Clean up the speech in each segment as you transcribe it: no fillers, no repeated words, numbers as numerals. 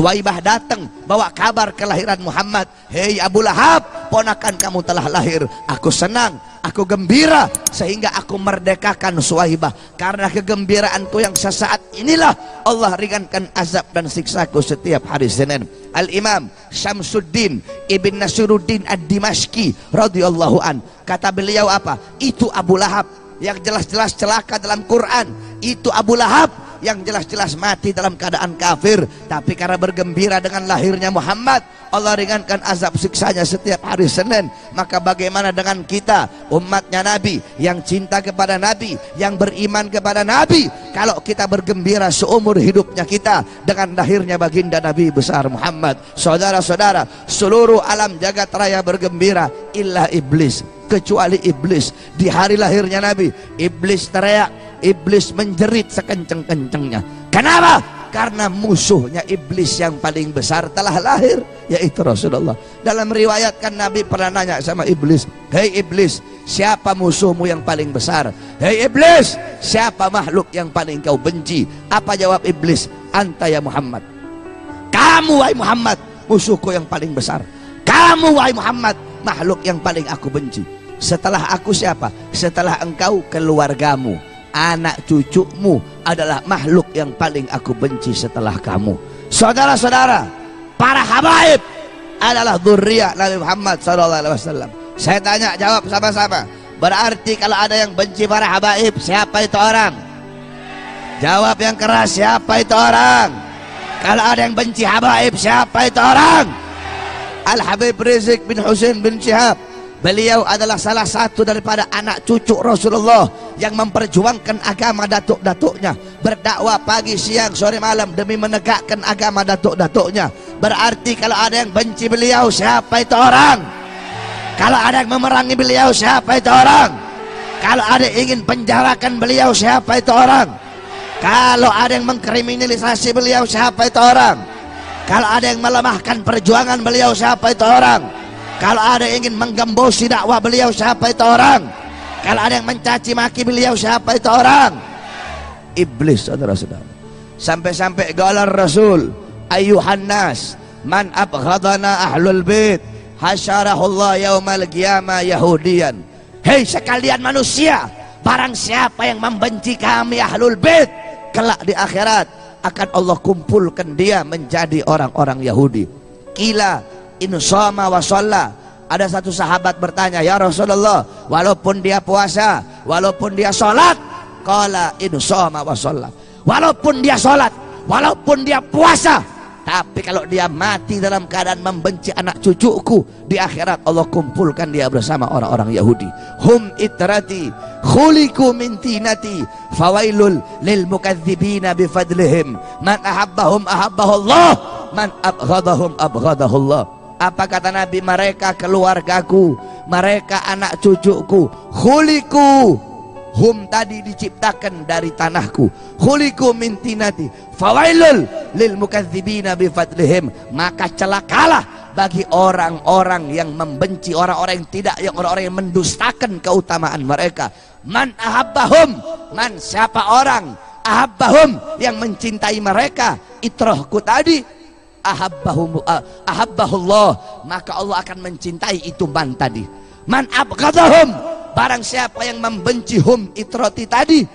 Suwaibah datang bawa kabar kelahiran Muhammad. Hei Abu Lahab, ponakan kamu telah lahir. Aku senang, aku gembira, sehingga aku merdekakan Suwaibah. Karena kegembiraanku yang sesaat inilah Allah ringankan azab dan siksaku setiap hari Senin. Al-Imam Syamsuddin Ibn Nasiruddin Ad-Dimashqi radhiyallahu an, kata beliau apa? Itu Abu Lahab yang jelas-jelas celaka dalam Quran. Itu Abu Lahab yang jelas-jelas mati dalam keadaan kafir, tapi karena bergembira dengan lahirnya Muhammad, Allah ringankan azab siksanya setiap hari Senin. Maka bagaimana dengan kita, umatnya Nabi, yang cinta kepada Nabi, yang beriman kepada Nabi, kalau kita bergembira seumur hidupnya kita dengan lahirnya baginda Nabi besar Muhammad? Saudara-saudara, seluruh alam jagat raya bergembira, illa iblis, kecuali iblis. Di hari lahirnya Nabi, iblis teriak, iblis menjerit sekenceng-kencengnya. Kenapa? Karena musuhnya iblis yang paling besar telah lahir, yaitu Rasulullah. Dalam riwayat kan Nabi pernah nanya sama iblis, hei iblis, siapa musuhmu yang paling besar? Hei iblis, siapa makhluk yang paling kau benci? Apa jawab iblis? Anta ya Muhammad. Kamu wahai Muhammad, musuhku yang paling besar. Kamu wahai Muhammad, makhluk yang paling aku benci. Setelah aku siapa? Setelah engkau, keluargamu, anak cucumu adalah makhluk yang paling aku benci setelah kamu. Saudara-saudara, para habaib adalah dzurriyyah Nabi Muhammad SAW. Saya tanya, jawab sama-sama. Berarti kalau ada yang benci para habaib, siapa itu orang? Jawab yang keras, siapa itu orang? Kalau ada yang benci habaib, siapa itu orang? Al-Habib Rizik bin Husain bin Syihab, beliau adalah salah satu daripada anak cucu Rasulullah yang memperjuangkan agama datuk-datuknya, berdakwah pagi, siang, sore, malam demi menegakkan agama datuk-datuknya. Berarti kalau ada yang benci beliau, siapa itu orang? Kalau ada yang memerangi beliau, siapa itu orang? Kalau ada yang ingin penjarakan beliau, siapa itu orang? Kalau ada yang mengkriminalisasi beliau, siapa itu orang? Kalau ada yang melemahkan perjuangan beliau, siapa itu orang? Kalau ada yang ingin menggembosi dakwah beliau, siapa itu orang? Kalau ada yang mencaci maki beliau, siapa itu orang? Iblis, saudara-saudara. Sampai-sampai galar Rasul, ayyuhan nas, man abghadana ahlul bait, hasyarahullah yaumal qiyamah yahudiyan. Hei sekalian manusia, barang siapa yang membenci kami ahlul bait, kelak di akhirat akan Allah kumpulkan dia menjadi orang-orang Yahudi. Kila insama wa shalla. Ada satu sahabat bertanya, ya Rasulullah, walaupun dia puasa, walaupun dia sholat, qala insama wa shalla. Walaupun dia sholat, walaupun dia puasa, tapi kalau dia mati dalam keadaan membenci anak cucuku, di akhirat Allah kumpulkan dia bersama orang-orang Yahudi. Hum itrati khuliqu min tinati fawailul lil mukadzibina bifadlihim, man ahabbahum ahabbahullah, man abghadahum abghadahullah. Apa kata Nabi? Mereka keluargaku, mereka anak cucuku. Khuliqu, hum tadi diciptakan dari tanahku, khuliqu min tinati fawailul lil mukadzibina bifadlihim, maka celakalah bagi orang-orang yang membenci, orang-orang yang tidak, yang orang-orang yang mendustakan keutamaan mereka. Man ahabbahum, man siapa orang, ahabbahum yang mencintai mereka, itrohku tadi, ahabbahullah, maka Allah akan mencintai itu man tadi. Man abghadahum, barang siapa yang membenci hum itrati tadi,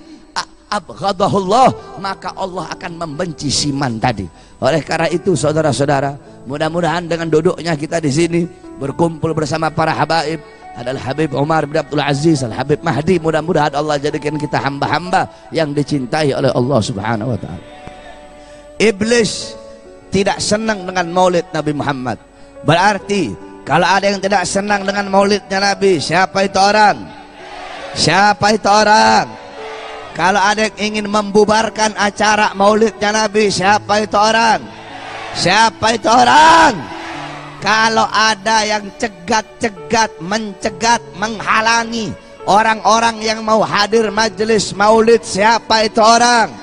abghadahullah, maka Allah akan membenci si man tadi. Oleh karena itu saudara-saudara, mudah-mudahan dengan duduknya kita di sini berkumpul bersama para habaib, adalah Habib Umar bin Abdul Aziz, Al-Habib Mahdi, mudah-mudahan Allah jadikan kita hamba-hamba yang dicintai oleh Allah Subhanahu wa ta'ala. Iblis tidak senang dengan maulid Nabi Muhammad. Berarti kalau ada yang tidak senang dengan maulidnya Nabi, siapa itu orang? Siapa itu orang? Kalau ada yang ingin membubarkan acara maulidnya Nabi, siapa itu orang? Siapa itu orang? Kalau ada yang cegat-cegat, mencegat, menghalangi orang-orang yang mau hadir majelis maulid, siapa itu orang?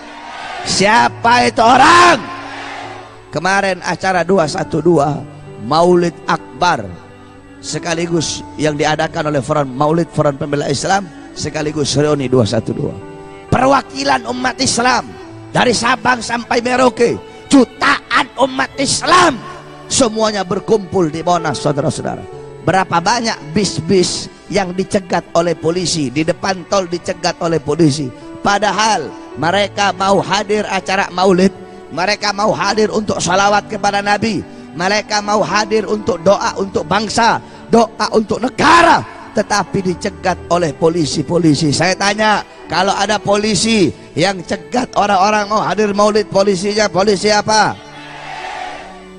Siapa itu orang? Kemarin acara 212 Maulid Akbar, sekaligus yang diadakan oleh Maulid Front Pembela Islam, sekaligus reuni 212. Perwakilan umat Islam dari Sabang sampai Merauke, jutaan jutaan umat Islam semuanya berkumpul di Monas, saudara-saudara. Berapa banyak bis-bis yang dicegat oleh polisi, di depan tol dicegat oleh polisi, padahal mereka mau hadir acara maulid, mereka mau hadir untuk salawat kepada Nabi, mereka mau hadir untuk doa untuk bangsa, doa untuk negara, tetapi dicegat oleh polisi-polisi. Saya tanya, kalau ada polisi yang cegat orang-orang mau hadir maulid, polisinya polisi apa?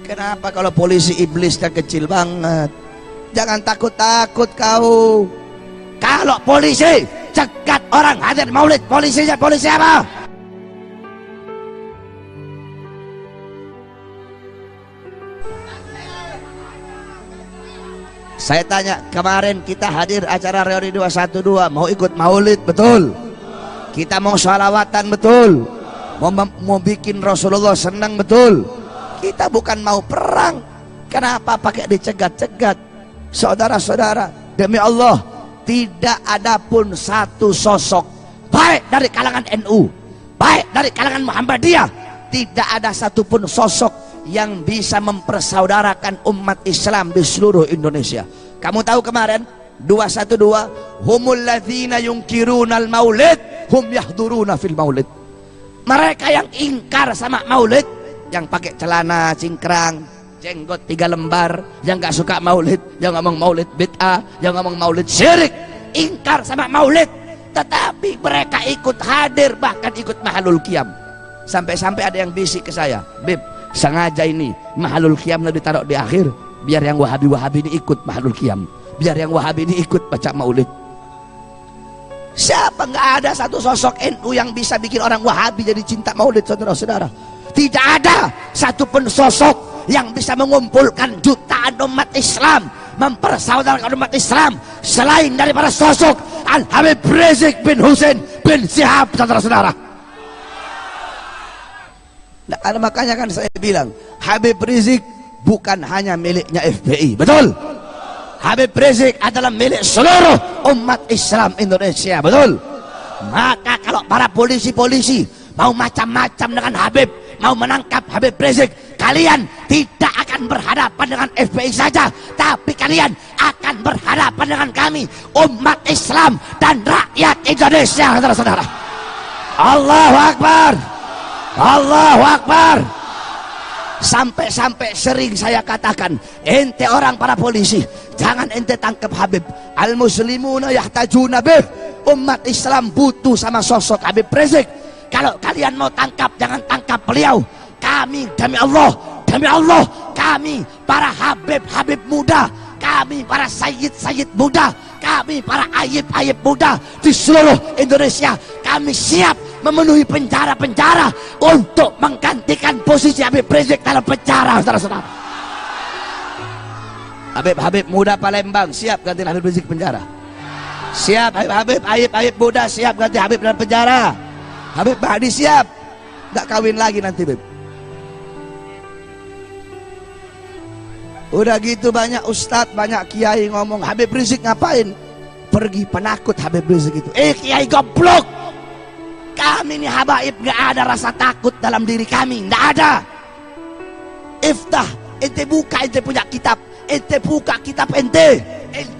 Kenapa kalau polisi iblisnya kecil banget? Jangan takut-takut kau. Kalau polisi cegat orang hadir maulid, polisinya polisi apa? Saya tanya, kemarin kita hadir acara reuni 212, mau ikut maulid, betul? Kita mau sholawatan, betul? Mau bikin Rasulullah senang, betul? Kita bukan mau perang. Kenapa pakai dicegat-cegat? Saudara-saudara, demi Allah, tidak ada pun satu sosok, baik dari kalangan NU, baik dari kalangan Muhammadiyah, tidak ada satupun sosok yang bisa mempersaudarakan umat Islam di seluruh Indonesia. Kamu tahu kemarin 212, humul ladzina yunkirunal maulid hum yahduruna fil maulid. Mereka yang ingkar sama maulid, yang pakai celana cingkrang, jenggot 3 lembar, yang gak suka maulid, yang ngomong maulid bid'ah, yang ngomong maulid syirik, ingkar sama maulid, tetapi mereka ikut hadir, bahkan ikut mahalul qiyam. Sampai-sampai ada yang bisik ke saya, Bib, sengaja ini mahalul qiyam ditaruh di akhir, biar yang wahabi-wahabi ini ikut mahalul qiyam, biar yang wahabi ini ikut baca maulid. Siapa? Nggak ada satu sosok NU yang bisa bikin orang wahabi jadi cinta maulid, saudara-saudara. Tidak ada satupun sosok yang bisa mengumpulkan jutaan umat Islam, mempersaudarakan umat Islam, selain daripada sosok Al-Habib Rizik bin Hussein bin Syihab, saudara-saudara. Nah, makanya kan saya bilang, Habib Rizik bukan hanya miliknya FPI, betul? Habib Rizik adalah milik seluruh umat Islam Indonesia, betul? Maka kalau para polisi-polisi mau macam-macam dengan Habib, mau menangkap Habib Rizik, kalian tidak akan berhadapan dengan FPI saja, tapi kalian akan berhadapan dengan kami, umat Islam dan rakyat Indonesia, saudara-saudara. Allahu Akbar, Allahu Akbar. Sampai-sampai sering saya katakan, ente orang para polisi, jangan ente tangkap Habib. Al-muslimuna yahtajuna bih. Umat Islam butuh sama sosok Habib Rizik. Kalau kalian mau tangkap, jangan tangkap beliau. Kami demi Allah, kami para Habib-Habib muda, kami para Sayyid-Sayyid muda, kami para Ayib-Ayib muda di seluruh Indonesia, kami siap memenuhi penjara-penjara untuk menggantikan posisi Habib Rizik dalam penjara, saudara-saudara. Habib-Habib muda Palembang siap ganti Habib Rizik penjara. Siap Habib Ayib muda siap ganti Habib dalam penjara. Habib Mahdi siap, nggak kawin lagi nanti, Bib. Udah gitu banyak ustadz, banyak kiai ngomong Habib Rizik ngapain? Pergi penakut Habib Rizik itu. Kiai goblok. Kami ini habaib nggak ada rasa takut dalam diri kami, nggak ada. Iftah, ente buka, ente punya kitab, ente buka kitab ente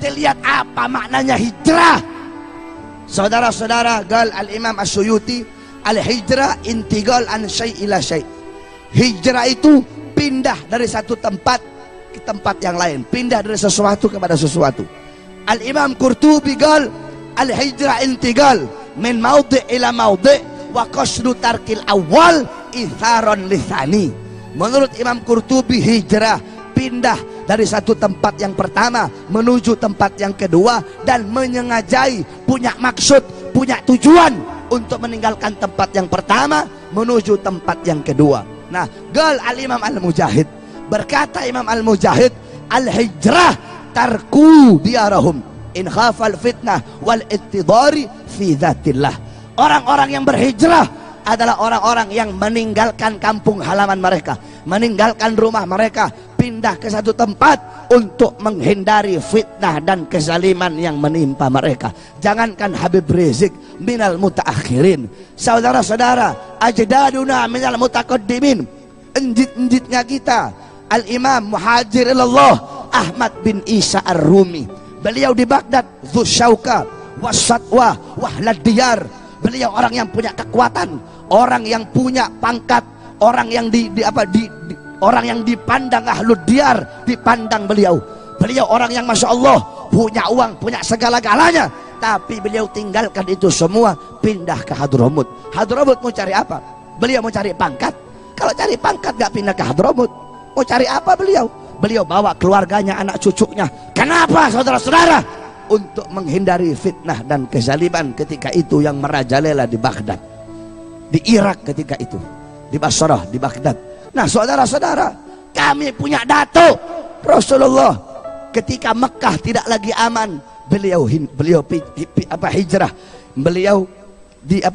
lihat apa maknanya hijrah. Saudara-saudara, gal al-Imam As-Suyuti, al-hijrah intiqal an syai' ila syai'. Hijrah itu pindah dari satu tempat ke tempat yang lain, pindah dari sesuatu kepada sesuatu. Al-Imam Qurtubi gal al-hijrah intiqal min maudhi' ila maudhi' wa qasdu tarkil awal itharon lithani. Menurut Imam Qurtubi, hijrah pindah dari satu tempat yang pertama menuju tempat yang kedua dan menyengajai, punya maksud, punya tujuan untuk meninggalkan tempat yang pertama menuju tempat yang kedua. Nah, gal al-Imam al-Mujahid, berkata Imam al-Mujahid, al-hijrah tarku diarahum in khafal fitnah wal ittidari fi dzatillah. Orang-orang yang berhijrah adalah orang-orang yang meninggalkan kampung halaman mereka, meninggalkan rumah mereka, pindah ke satu tempat untuk menghindari fitnah dan kezaliman yang menimpa mereka. Jangankan Habib Rizik minal mutaakhirin, saudara-saudara, ajdaduna minal mutaqaddimin, enjit-enjitnya kita, Al-Imam Muhajir ilallah Ahmad bin Isa Ar-Rumi. Beliau di Baghdad Dzusyauka wasatwa wahlad diyar. Beliau orang yang punya kekuatan, orang yang punya pangkat, orang yang orang yang dipandang ahlud diyar, dipandang beliau. Beliau orang yang masya Allah punya uang, punya segala-galanya, tapi beliau tinggalkan itu semua, pindah ke Hadramut. Hadramut mau cari apa? Beliau mau cari pangkat. Kalau cari pangkat gak pindah ke Hadramut. Mau cari apa beliau? Beliau bawa keluarganya, anak cucunya. Kenapa saudara-saudara? Untuk menghindari fitnah dan kezaliman ketika itu yang merajalela di Baghdad, di Irak ketika itu, di Basrah, di Baghdad. Nah saudara-saudara, kami punya datuk Rasulullah ketika Mekah tidak lagi aman. Beliau hijrah. Beliau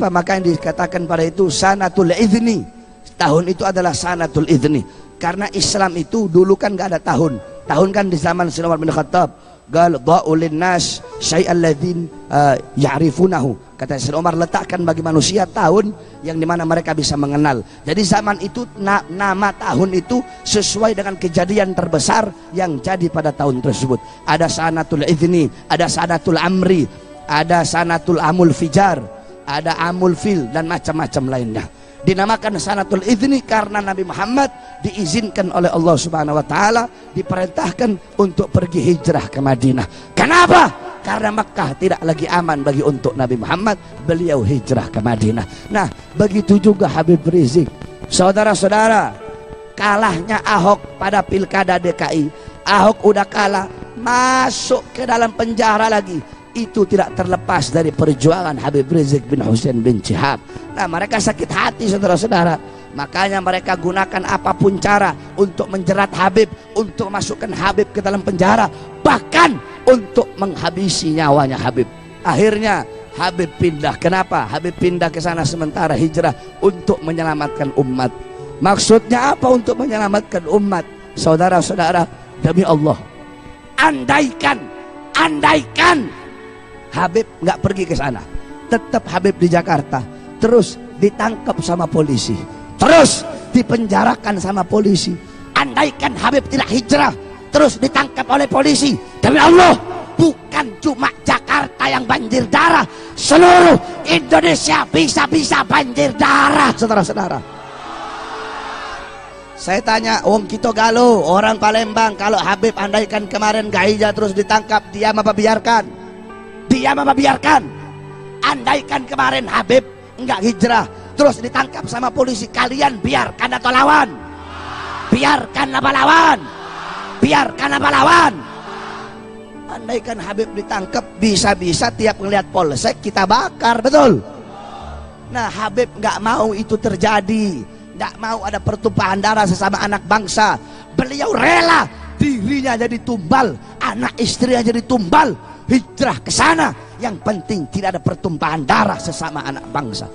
maka yang dikatakan pada itu sanatul idzni. Tahun itu adalah sanatul idzni. Karena Islam itu dulu kan gak ada tahun. Tahun kan di zaman Sayyidina Umar bin Khattab. Gal dha'ulin nas syai'al ladzin ya'rifunahu. Kata Sayyidina Umar, letakkan bagi manusia tahun yang dimana mereka bisa mengenal. Jadi zaman itu nama tahun itu sesuai dengan kejadian terbesar yang jadi pada tahun tersebut. Ada sanatul idzni, ada sanatul amri, ada sanatul amul fijar, ada amul fil, dan macam-macam lainnya. Dinamakan sanatul idzni karena Nabi Muhammad diizinkan oleh Allah Subhanahu wa taala, diperintahkan untuk pergi hijrah ke Madinah. Kenapa? Karena Makkah tidak lagi aman bagi untuk Nabi Muhammad, beliau hijrah ke Madinah. Nah, begitu juga Habib Rizik. Saudara-saudara, kalahnya Ahok pada Pilkada DKI, Ahok udah kalah, masuk ke dalam penjara lagi. Itu tidak terlepas dari perjuangan Habib Rizik bin Hussein bin Syihab. Nah, mereka sakit hati saudara-saudara. Makanya mereka gunakan apapun cara untuk menjerat Habib, untuk masukkan Habib ke dalam penjara, bahkan untuk menghabisi nyawanya Habib. Akhirnya Habib pindah. Kenapa? Habib pindah ke sana sementara hijrah untuk menyelamatkan umat. Maksudnya apa untuk menyelamatkan umat? Saudara-saudara, demi Allah, andaikan Habib nggak pergi ke sana, tetap Habib di Jakarta, terus ditangkap sama polisi, terus dipenjarakan sama polisi. Andaikan Habib tidak hijrah, terus ditangkap oleh polisi, demi Allah, bukan cuma Jakarta yang banjir darah, seluruh Indonesia bisa-bisa banjir darah, saudara-saudara. Saya tanya, wong kita galuh, orang Palembang, kalau Habib andaikan kemarin gak hijrah terus ditangkap, diam apa biarkan? Diam apa biarkan? Andaikan kemarin Habib enggak hijrah terus ditangkap sama polisi, kalian biarkan atau lawan? Biarkan apa lawan? Biarkan apa lawan? Andaikan Habib ditangkap, bisa-bisa tiap melihat polsek kita bakar, betul? Nah, Habib enggak mau itu terjadi, enggak mau ada pertumpahan darah sesama anak bangsa. Beliau rela dirinya jadi tumbal, anak istrinya jadi tumbal, hijrah ke sana. Yang penting tidak ada pertumpahan darah sesama anak bangsa.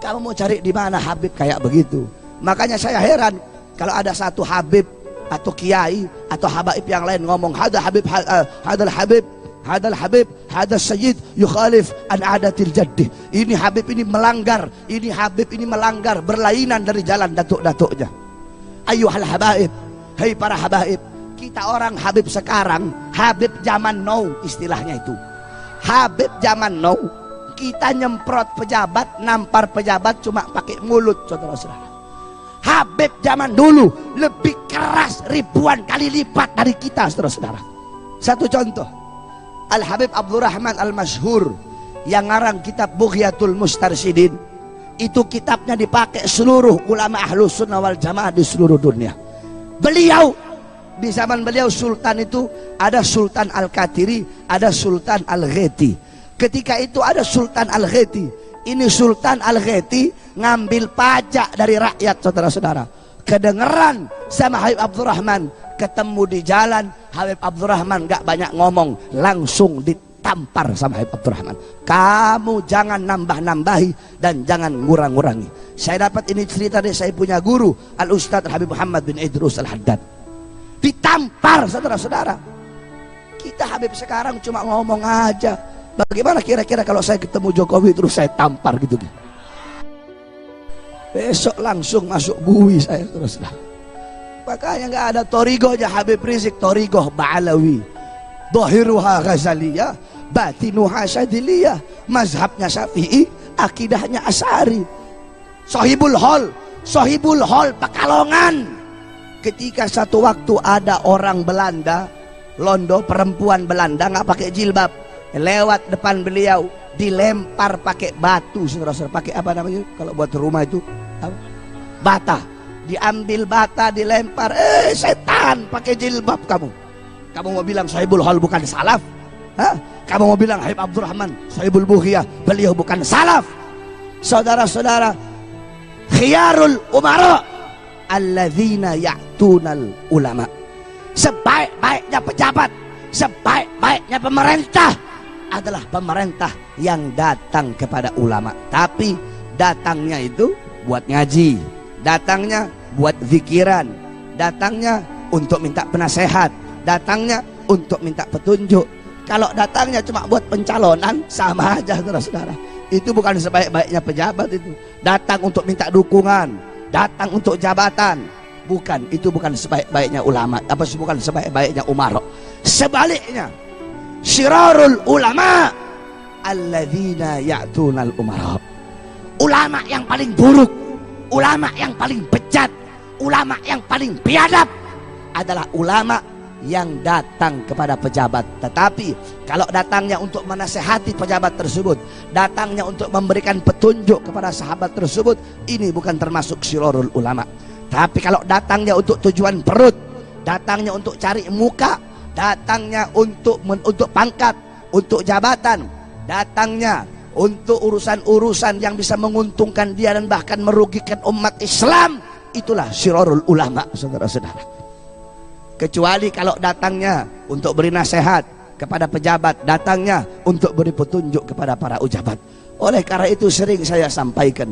Kamu mau cari di mana Habib kayak begitu? Makanya saya heran kalau ada satu Habib atau kiai atau habaib yang lain ngomong hadal Habib, hadal sayyid yukhalif an adatil jaddih. Ini Habib ini melanggar, ini Habib ini melanggar, berlainan dari jalan datuk-datuknya. Ayuhal habaib, hei para habaib, kita orang Habib sekarang, Habib zaman now istilahnya itu. Habib zaman now, kita nyemprot pejabat, nampar pejabat cuma pakai mulut, saudara-saudara. Habib zaman dulu lebih keras ribuan kali lipat dari kita, saudara-saudara. Satu contoh, Al-Habib Abdurrahman Al-Masyhur yang ngarang kitab Bughyatul Mustarsyidin, itu kitabnya dipakai seluruh ulama Ahlus Sunnah wal Jamaah di seluruh dunia. Beliau, di zaman beliau sultan itu ada Sultan Al-Qatiri, ada Sultan Al-Gheti. Ketika itu ada Sultan Al-Gheti. Ini Sultan Al-Gheti ngambil pajak dari rakyat, saudara-saudara. Kedengeran sama Habib Abdurrahman, ketemu di jalan, Habib Abdurrahman gak banyak ngomong, langsung ditampar sama Habib Abdurrahman. Kamu jangan nambah-nambahi dan jangan ngurang-ngurangi. Saya dapat ini cerita dari saya punya guru, Al-Ustadz Habib Muhammad bin Idrus Al-Haddad. Ditampar, saudara-saudara. Kita Habib sekarang cuma ngomong aja. Bagaimana kira-kira kalau saya ketemu Jokowi terus saya tampar gitu? Besok langsung masuk bui saya teruslah. Makanya nggak ada torigonya Habib Rizik, torigoh Ba'alawi, dohiruha Ghazaliyah, batinuha Syadiliyah, mazhabnya Syafi'i, akidahnya Asy'ari. Sohibul Hol Pekalongan. Ketika satu waktu ada orang Belanda, Londo, perempuan Belanda nggak pakai jilbab, lewat depan beliau, dilempar pakai batu, saudara-saudara. Pakai apa namanya kalau buat rumah itu? Bata. Diambil bata, dilempar. Setan, pakai jilbab kamu. Kamu mau bilang Sohibul Hol bukan salaf? Hah? Kamu mau bilang Habib Abdurrahman Sohibul Bughiyah beliau bukan salaf? Saudara-saudara, khiyarul umara alladzina ya'tunal ulama. Sebaik-baiknya pejabat, sebaik-baiknya pemerintah adalah pemerintah yang datang kepada ulama. Tapi datangnya itu buat ngaji, datangnya buat zikiran, datangnya untuk minta penasehat, datangnya untuk minta petunjuk. Kalau datangnya cuma buat pencalonan, sama aja saudara-saudara. Itu bukan sebaik-baiknya pejabat itu. Datang untuk minta dukungan, datang untuk jabatan. Bukan, itu bukan sebaik-baiknya ulama. Apa sih, bukan sebaik-baiknya umara. Sebaliknya, syirarul ulama alladzina ya'tunal umara. Ulama yang paling buruk, ulama yang paling bejat, ulama yang paling biadab adalah ulama yang datang kepada pejabat. Tetapi kalau datangnya untuk menasehati pejabat tersebut, datangnya untuk memberikan petunjuk kepada sahabat tersebut, ini bukan termasuk syirarul ulama. Tapi kalau datangnya untuk tujuan perut, datangnya untuk cari muka, datangnya untuk pangkat, untuk jabatan, datangnya untuk urusan-urusan yang bisa menguntungkan dia dan bahkan merugikan umat Islam, itulah syirarul ulama, saudara-saudara. Kecuali kalau datangnya untuk beri nasihat kepada pejabat, datangnya untuk beri petunjuk kepada para ujabat. Oleh karena itu sering saya sampaikan,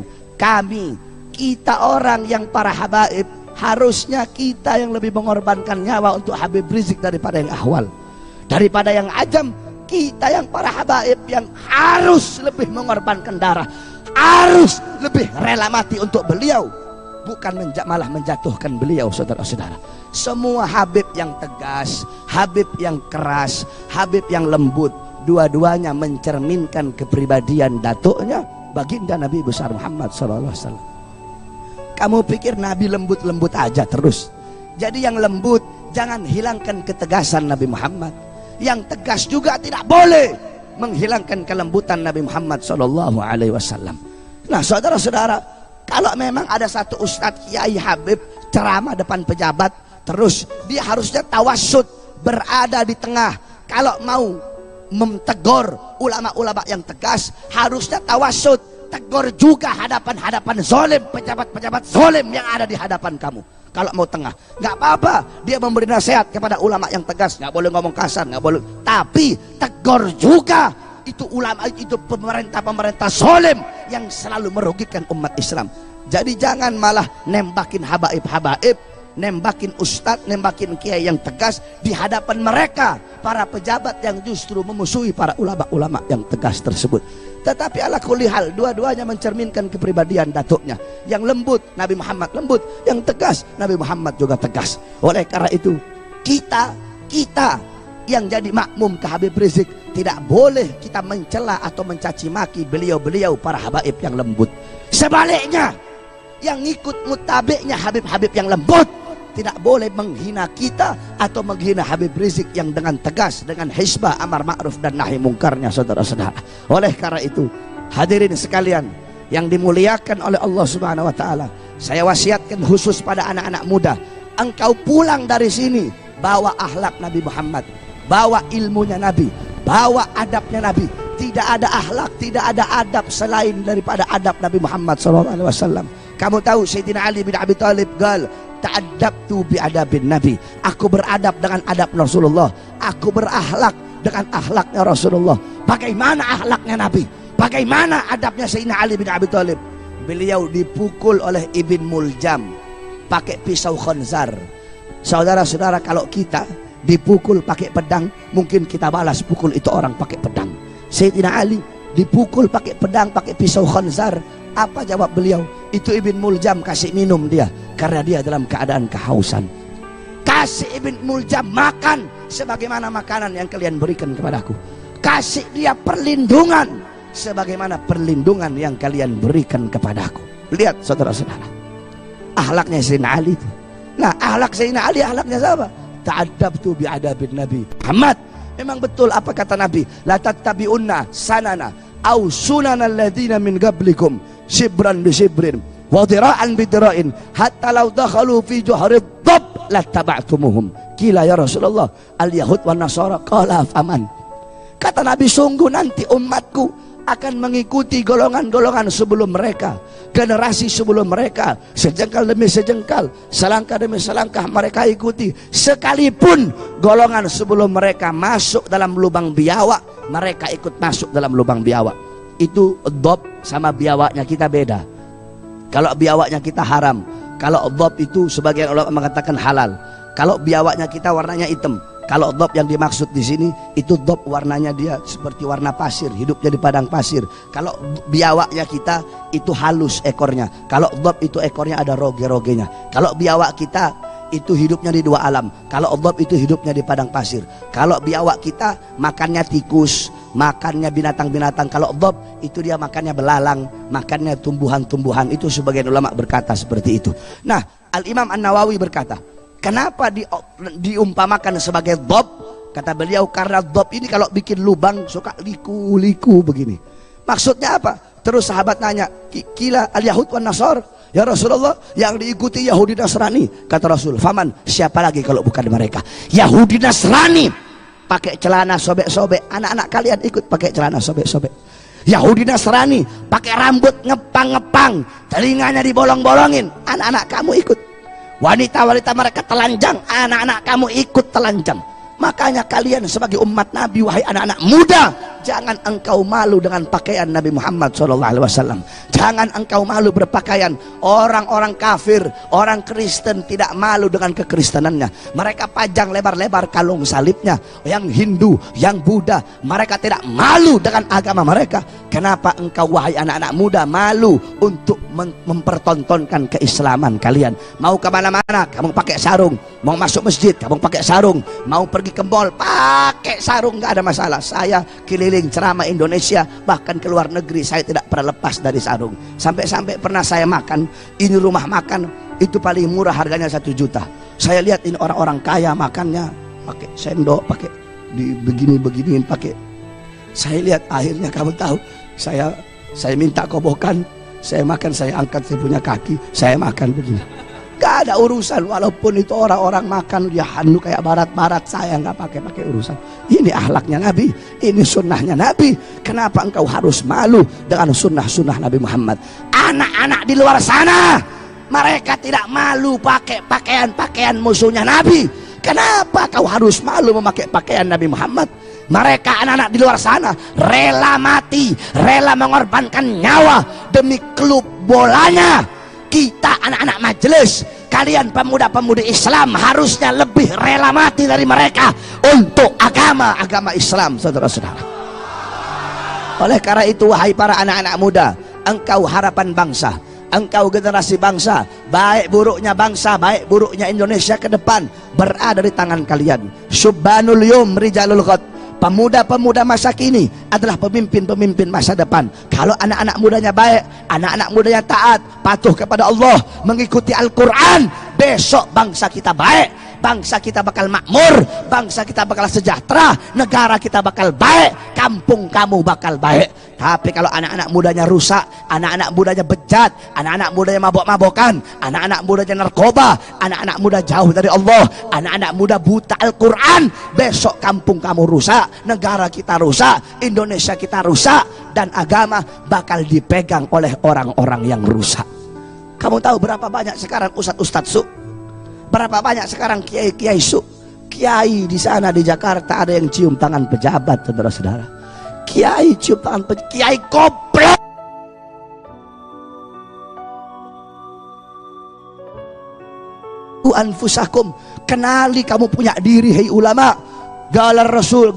kita orang yang para habaib, harusnya kita yang lebih mengorbankan nyawa untuk Habib Rizik daripada yang ahwal, daripada yang ajam. Kita yang para habaib yang harus lebih mengorbankan darah, harus lebih rela mati untuk beliau, bukan malah menjatuhkan beliau, saudara-saudara. Semua Habib yang tegas, Habib yang keras, Habib yang lembut, dua-duanya mencerminkan kepribadian datuknya baginda Nabi besar Muhammad SAW. Kamu pikir Nabi lembut-lembut aja terus? Jadi yang lembut jangan hilangkan ketegasan Nabi Muhammad. Yang tegas juga tidak boleh menghilangkan kelembutan Nabi Muhammad SAW. Nah, saudara-saudara, kalau memang ada satu ustadz kiai Habib ceramah depan pejabat, terus dia harusnya tawassut, berada di tengah. Kalau mau mentegur ulama-ulama yang tegas, harusnya tawassut, tegur juga hadapan-hadapan zolim, pejabat-pejabat zolim yang ada di hadapan kamu. Kalau mau tengah, nggak apa-apa dia memberi nasihat kepada ulama yang tegas, nggak boleh ngomong kasar, nggak boleh, tapi tegur juga itu ulama, itu pemerintah zolim yang selalu merugikan umat Islam. Jadi jangan malah nembakin habaib-habaib, nembakin ustadz, nembakin kiai yang tegas di hadapan mereka, para pejabat yang justru memusuhi para ulama-ulama yang tegas tersebut. Tetapi ala kulli hal, dua-duanya mencerminkan kepribadian datuknya. Yang lembut, Nabi Muhammad lembut. Yang tegas, Nabi Muhammad juga tegas. Oleh karena itu, kita yang jadi makmum ke Habib Rizik, tidak boleh kita mencela atau mencaci maki beliau-beliau para habaib yang lembut. Sebaliknya, yang ikut mutabiknya Habib-habib yang lembut, tidak boleh menghina kita atau menghina Habib Rizik yang dengan tegas, dengan hisbah amar ma'ruf dan nahi mungkarnya, saudara-saudara. Oleh karena itu, hadirin sekalian yang dimuliakan oleh Allah Subhanahu wa taala, saya wasiatkan khusus pada anak-anak muda, engkau pulang dari sini bawa akhlak Nabi Muhammad, bawa ilmunya Nabi, bawa adabnya Nabi. Tidak ada akhlak, tidak ada adab selain daripada adab Nabi Muhammad SAW. Kamu tahu Sayyidina Ali bin Abi Thalib gal, ta'addabtu bi adabin Nabi. Aku beradab dengan adab Rasulullah. Aku berakhlak dengan akhlaknya Rasulullah. Bagaimana akhlaknya Nabi? Bagaimana adabnya Sayyidina Ali bin Abi Thalib? Beliau dipukul oleh Ibn Muljam pakai pisau khanzar. Saudara-saudara, kalau kita dipukul pakai pedang, mungkin kita balas pukul itu orang pakai pedang. Sayyidina Ali dipukul pakai pedang, pakai pisau khanzar. Apa jawab beliau? Itu Ibn Muljam kasih minum dia karena dia dalam keadaan kehausan. Kasih Ibn Muljam makan sebagaimana makanan yang kalian berikan kepadaku. Kasih dia perlindungan sebagaimana perlindungan yang kalian berikan kepadaku. Lihat saudara-saudara, akhlaknya Sayyidina Ali itu. Nah, akhlak Sayyidina Ali akhlaknya siapa? Ta'addabtu bi'adabin Nabi Muhammad. Memang betul apa kata Nabi, la tattabi'unna sanana au sunanal ladzina min qablikum shibran bi shibrin wa dira'an bi dira'in hatta law dakhalu fi juhrid dhab lattaba'tumuhum. Qila ya Rasulullah al yahud wan nasara, qala faman. Kata Nabi, sungguh nanti umatku akan mengikuti golongan-golongan sebelum mereka, generasi sebelum mereka, sejengkal demi sejengkal, selangkah demi selangkah mereka ikuti. Sekalipun golongan sebelum mereka masuk dalam lubang biawak, mereka ikut masuk dalam lubang biawak. Itu dhab sama biawaknya kita beda. Kalau biawaknya kita haram, kalau dhab itu sebagian ulama mengatakan halal. Kalau biawaknya kita warnanya hitam. Kalau dhab yang dimaksud di sini itu dhab warnanya dia seperti warna pasir, hidupnya di padang pasir. Kalau biawaknya kita itu halus ekornya. Kalau dhab itu ekornya ada roge-rogenya. Kalau biawak kita itu hidupnya di dua alam. Kalau dhab itu hidupnya di padang pasir. Kalau biawak kita makannya tikus, makannya binatang-binatang. Kalau dhab itu dia makannya belalang, makannya tumbuhan-tumbuhan. Itu sebagian ulama berkata seperti itu. Nah, Al-Imam An-Nawawi berkata, kenapa diumpamakan sebagai dhab? Kata beliau, karena dhab ini kalau bikin lubang suka liku-liku begini. Maksudnya apa? Terus sahabat nanya, kila al-yahud wan nasar, ya Rasulullah, yang diikuti Yahudi Nasrani. Kata Rasul, faman, siapa lagi kalau bukan mereka? Yahudi Nasrani pakai celana sobek-sobek, anak-anak kalian ikut pakai celana sobek-sobek. Yahudi Nasrani pakai rambut ngepang-ngepang, telinganya dibolong-bolongin, anak-anak kamu ikut. Wanita-wanita mereka telanjang, anak-anak kamu ikut telanjang. Makanya kalian sebagai umat Nabi, wahai anak-anak muda, jangan engkau malu dengan pakaian Nabi Muhammad SAW. Jangan engkau malu berpakaian. Orang-orang kafir, orang Kristen tidak malu dengan kekristenannya. Mereka pajang lebar-lebar kalung salibnya. Yang Hindu, yang Buddha, mereka tidak malu dengan agama mereka. Kenapa engkau wahai anak-anak muda malu untuk mempertontonkan keislaman kalian? Mau kemana-mana kamu pakai sarung, mau masuk masjid kamu pakai sarung, mau pergi ke mall pakai sarung, nggak ada masalah. Saya keliling ceramah Indonesia, bahkan ke luar negeri saya tidak pernah lepas dari sarung. Sampai-sampai pernah saya makan, ini rumah makan itu paling murah harganya 1 juta. Saya lihat ini orang-orang kaya makannya pakai sendok, pakai di begini-beginiin pakai. Saya lihat akhirnya kamu tahu, saya minta kobokan, saya makan, saya angkat saya punya kaki, saya makan begini. Gak ada urusan, walaupun itu orang-orang makan dia hanu kayak barat-barat, saya nggak pakai urusan. Ini akhlaknya Nabi, ini sunnahnya Nabi. Kenapa engkau harus malu dengan sunnah-sunnah Nabi Muhammad? Anak-anak di luar sana mereka tidak malu pakai pakaian musuhnya Nabi. Kenapa kau harus malu memakai pakaian Nabi Muhammad? Mereka anak-anak di luar sana rela mati, rela mengorbankan nyawa demi klub bolanya. Kita anak-anak majelis, kalian pemuda-pemudi Islam harusnya lebih rela mati dari mereka untuk agama Islam, saudara-saudara. Oleh karena itu, wahai para anak-anak muda, engkau harapan bangsa, engkau generasi bangsa, baik buruknya bangsa, baik buruknya Indonesia ke depan berada di tangan kalian. Subhanul yum rijalul ghad. Pemuda-pemuda masa kini adalah pemimpin-pemimpin masa depan. Kalau anak-anak mudanya baik, anak-anak mudanya taat, patuh kepada Allah, mengikuti Al-Quran, besok bangsa kita baik, bangsa kita bakal makmur, bangsa kita bakal sejahtera, negara kita bakal baik, kampung kamu bakal baik. Tapi kalau anak-anak mudanya rusak, anak-anak mudanya bejat, anak-anak mudanya mabok-mabokan, anak-anak mudanya narkoba, anak-anak muda jauh dari Allah, anak-anak muda buta Al-Quran, besok kampung kamu rusak, negara kita rusak, Indonesia kita rusak, dan agama bakal dipegang oleh orang-orang yang rusak. Kamu tahu berapa banyak sekarang ustadz-ustadz su? Berapa banyak sekarang kiai-kiai su? Kiai di sana di Jakarta ada yang cium tangan pejabat, saudara-saudara. Kiai cium tangan pejabat, kiai goblok. Anfusakum, kenali kamu punya diri, hei ulama. Galar Rasul,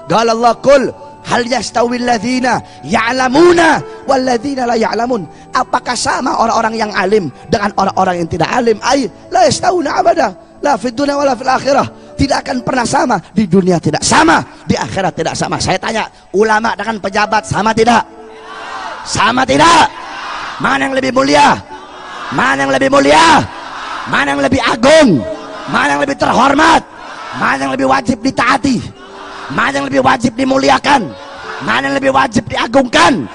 galallah kul, hal yastawil ladzina ya'lamuna wal ladzina la ya'lamun, apakah sama orang-orang yang alim dengan orang-orang yang tidak alim? Ay la yastawuna abada, la fid dunya wala fil akhirah, tidak akan pernah sama. Di dunia tidak sama, di akhirat tidak sama. Saya tanya, ulama dengan pejabat sama tidak? Sama tidak? Mana yang lebih mulia? Mana yang lebih mulia? Mana yang lebih agung? Mana yang lebih terhormat? Mana yang lebih wajib ditaati? Mana yang lebih wajib dimuliakan? Mana yang lebih wajib diagungkan?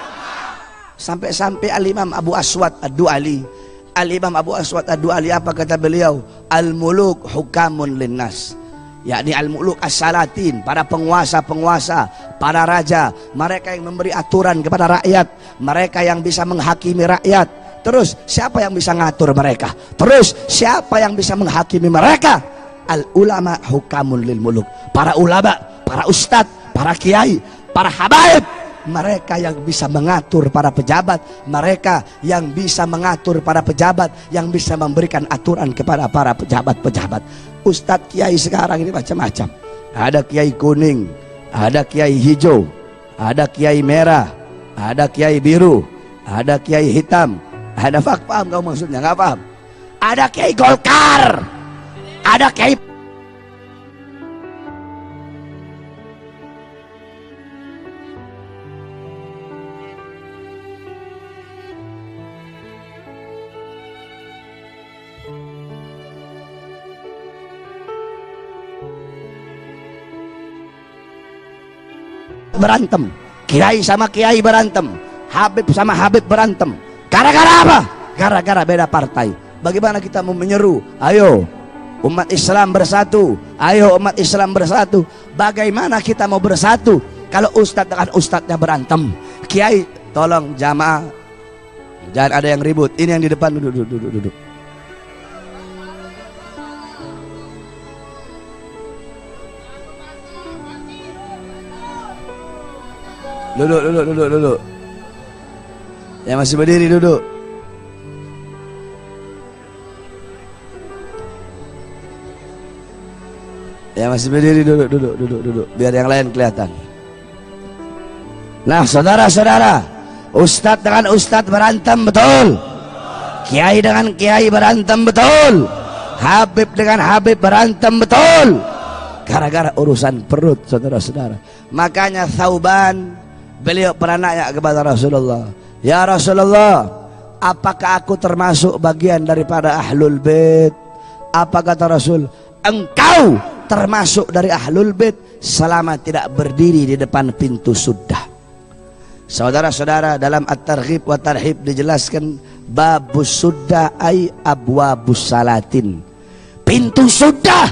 Sampai-sampai Al-Imam Abu Aswad Ad-Du'ali, Al-Imam Abu Aswad Ad-Du'ali, apa kata beliau? Al-muluk hukamun linnas, yakni al-muluk as-salatin, para penguasa-penguasa, para raja, mereka yang memberi aturan kepada rakyat, mereka yang bisa menghakimi rakyat. Terus siapa yang bisa ngatur mereka? Terus siapa yang bisa menghakimi mereka? Al-ulama hukamun lil muluk, para ulama, para ustadz, para kiai, para habaib, mereka yang bisa mengatur para pejabat, mereka yang bisa mengatur para pejabat, yang bisa memberikan aturan kepada para pejabat-pejabat. Ustadz kiai sekarang ini macam-macam, ada kiai kuning, ada kiai hijau, ada kiai merah, ada kiai biru, ada kiai hitam, ada paham kamu maksudnya? Nggak paham? Ada kiai Golkar, ada kiai berantem, kiai sama kiai berantem, habib sama habib berantem. Gara-gara apa? Gara-gara beda partai. Bagaimana kita mau menyeru, ayo umat Islam bersatu, ayo umat Islam bersatu? Bagaimana kita mau bersatu kalau ustadz dengan ustadznya berantem? Kiai, tolong jamaah jangan ada yang ribut. Ini yang di depan, duduk. Duduk. Yang masih berdiri duduk. Yang masih berdiri duduk. Biar yang lain kelihatan. Nah, saudara-saudara, ustadz dengan ustadz berantem, betul? Kiai dengan kiai berantem, betul? Habib dengan habib berantem, betul? Gara-gara urusan perut, saudara-saudara. Makanya Thauban, beliau pernah nanya kepada Rasulullah, ya Rasulullah, apakah aku termasuk bagian daripada ahlul bait? Apa kata Rasul? Engkau termasuk dari ahlul bait selama tidak berdiri di depan pintu suddah. Saudara-saudara, dalam At-Targhib wa Tarhib dijelaskan babus suddah ay abwabus salatin. Pintu suddah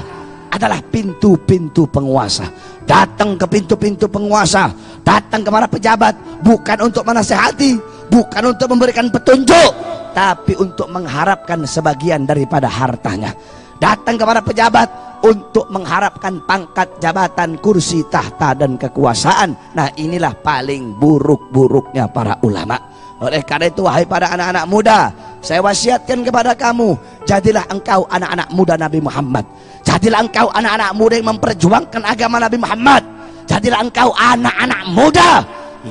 adalah pintu-pintu penguasa. Datang ke pintu-pintu penguasa, datang kepada pejabat, bukan untuk menasehati, bukan untuk memberikan petunjuk, tapi untuk mengharapkan sebagian daripada hartanya. Datang kepada pejabat untuk mengharapkan pangkat, jabatan, kursi, tahta, dan kekuasaan. Nah, inilah paling buruk-buruknya para ulama. Oleh karena itu, wahai para anak-anak muda, saya wasiatkan kepada kamu, jadilah engkau anak-anak muda Nabi Muhammad. Jadilah engkau anak-anak muda yang memperjuangkan agama Nabi Muhammad. Jadilah engkau anak-anak muda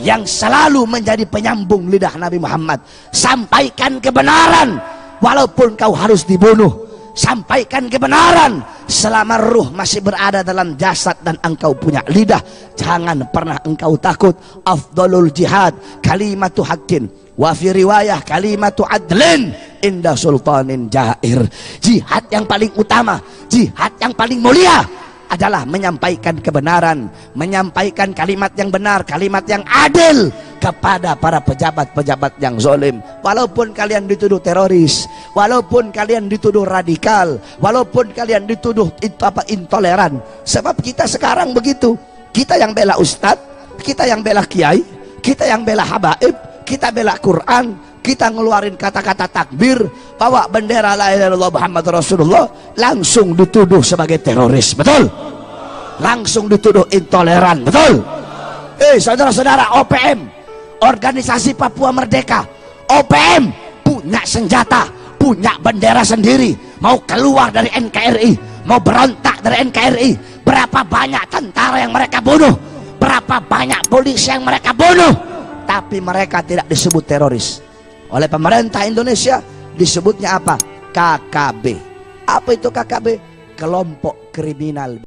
yang selalu menjadi penyambung lidah Nabi Muhammad. Sampaikan kebenaran walaupun kau harus dibunuh. Sampaikan kebenaran selama ruh masih berada dalam jasad dan engkau punya lidah. Jangan pernah engkau takut. Afdalul jihad kalimatu haqqin, wa fi riwayah kalimatu adlin inda sultanin jair. Jihad yang paling utama, jihad yang paling mulia adalah menyampaikan kebenaran, menyampaikan kalimat yang benar, kalimat yang adil kepada para pejabat-pejabat yang zalim. Walaupun kalian dituduh teroris, walaupun kalian dituduh radikal, walaupun kalian dituduh intoleran. Sebab kita sekarang begitu. Kita yang bela ustadz, kita yang bela kiai, kita yang bela habaib, kita bela Quran, kita ngeluarin kata-kata takbir, bawa bendera la ilaha illallah Muhammad Rasulullah, langsung dituduh sebagai teroris, betul? Langsung dituduh intoleran, betul? Saudara-saudara, OPM, Organisasi Papua Merdeka, OPM punya senjata, punya bendera sendiri, mau keluar dari NKRI, mau berontak dari NKRI. Berapa banyak tentara yang mereka bunuh, berapa banyak polisi yang mereka bunuh, tapi mereka tidak disebut teroris. Oleh pemerintah Indonesia disebutnya apa? KKB. Apa itu KKB? Kelompok kriminal.